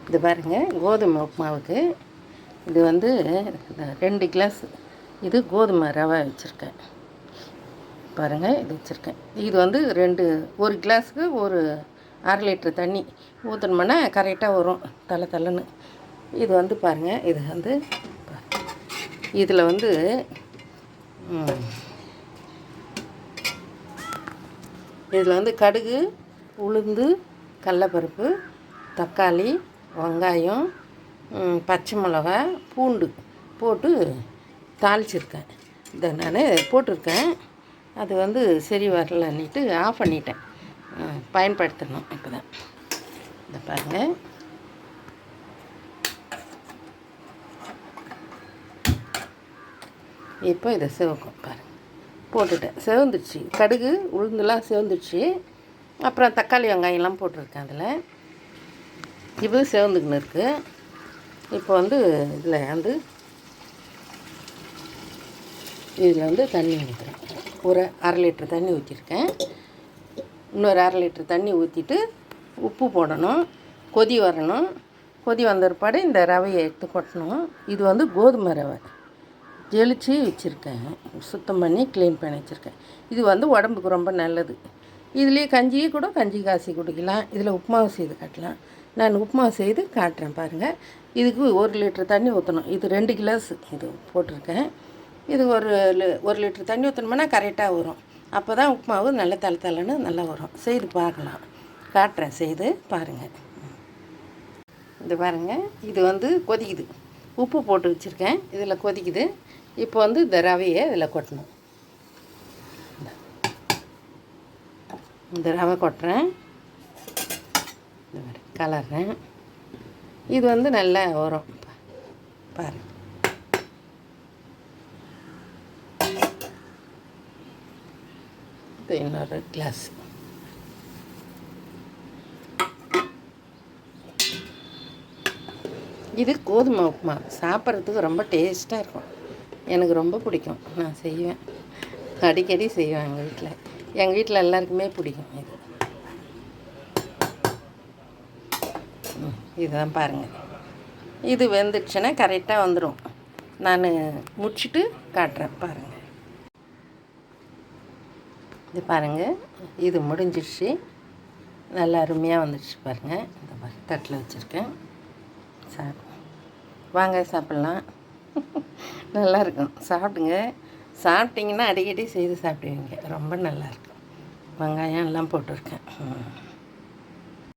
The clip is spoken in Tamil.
இது பாருங்கள், கோதுமை உப்புமாவுக்கு இது வந்து 2 கிளாஸ் இது கோதுமை ரவை வச்சுருக்கேன். பாருங்கள், இது வச்சுருக்கேன். இது வந்து 1 கிளாஸுக்கு ஒரு 1/2 லிட்டர் தண்ணி ஊற்றணுமுன்னா கரெக்டாக வரும் தலை. இது வந்து பாருங்கள், இது வந்து இதில் வந்து கடுகு, உளுந்து, கடலப்பருப்பு, தக்காளி, வெங்காயம், பச்சை மிளகா, பூண்டு போட்டு தாளிச்சிருக்கேன். இதை நான் போட்டிருக்கேன். அது வந்து சரி வரலன்னுட்டு ஆஃப் பண்ணிட்டேன். பயன்படுத்தணும் இப்போ தான். இதை பாருங்கள், இப்போ இதை சிவக்கும் பாருங்கள். போட்டுட்டேன், சிவந்துடுச்சு. கடுகு உளுந்துலாம் சிவந்துடுச்சு. அப்புறம் தக்காளி வெங்காயம்லாம் போட்டிருக்கேன். அதில் இப்போ சிவந்துக்குன்னு இருக்குது. இப்போ வந்து இதில் வந்து தண்ணி ஊற்றுறேன். ஒரு 1/2 லிட்டர் தண்ணி ஊற்றிருக்கேன். இன்னொரு 1/2 லிட்டர் தண்ணி ஊற்றிட்டு உப்பு போடணும். கொதி வரணும். கொதி வந்த பிற்பாடு இந்த ரவையை எடுத்து கொட்டணும். இது வந்து கோதுமை ரவை ஜெலிச்சு வச்சுருக்கேன். சுத்தம் பண்ணி க்ளீன் பண்ணி வச்சுருக்கேன். இது வந்து உடம்புக்கு ரொம்ப நல்லது. இதுலேயே கஞ்சி காசி குடிக்கலாம். இதில் உப்புமாவு செய்து காட்டலாம். நான் உப்புமாவு செய்து காட்டுறேன் பாருங்கள். இதுக்கு 1 லிட்டர் தண்ணி ஊற்றணும். இது 2 கிளாஸ் இது போட்டிருக்கேன். இது ஒரு லிட்டர் தண்ணி ஊற்றணும்னா கரெக்டாக வரும். அப்போ தான் உப்புமாவு நல்லா தலை நல்லா வரும். செய்து பார்க்கலாம், காட்டுறேன், செய்து பாருங்கள். இது பாருங்கள், இது வந்து கொதிக்குது. உப்பு போட்டு வச்சுருக்கேன். இதில் கொதிக்குது. இப்போ வந்து இந்த ரவையை இதில் கொட்டணும். இந்த ரவை கொட்டுறேன், கலர்றேன். இது வந்து நல்லா வரும் பாருங்கள். இன்னொரு கிளாஸ். இது கோதுமை உப்புமா சாப்பிட்றதுக்கு ரொம்ப டேஸ்ட்டாக இருக்கும். எனக்கு ரொம்ப பிடிக்கும். நான் செய்வேன், அடிக்கடி செய்வேன் எங்கள் வீட்டில் எல்லாருக்குமே பிடிக்கும். இதுதான் பாருங்கள். இது வெந்துடுச்சுன்னா கரெக்டாக வந்துடும். நான் முடிச்சுட்டு காட்டுறேன் பாருங்கள். இது பாருங்கள், இது முடிஞ்சிடுச்சு. நல்லா அருமையாக வந்துடுச்சு பாருங்கள். இந்த மாதிரி தட்டில் வச்சுருக்கேன். வாங்க சாப்பிட்லாம். நல்லாயிருக்கும், சாப்பிடுங்க. சாப்பிட்டிங்கன்னா அடிக்கடி செய்து சாப்பிடுவீங்க. ரொம்ப நல்லாயிருக்கும். வெங்காயம் எல்லாம் போட்டிருக்கேன்.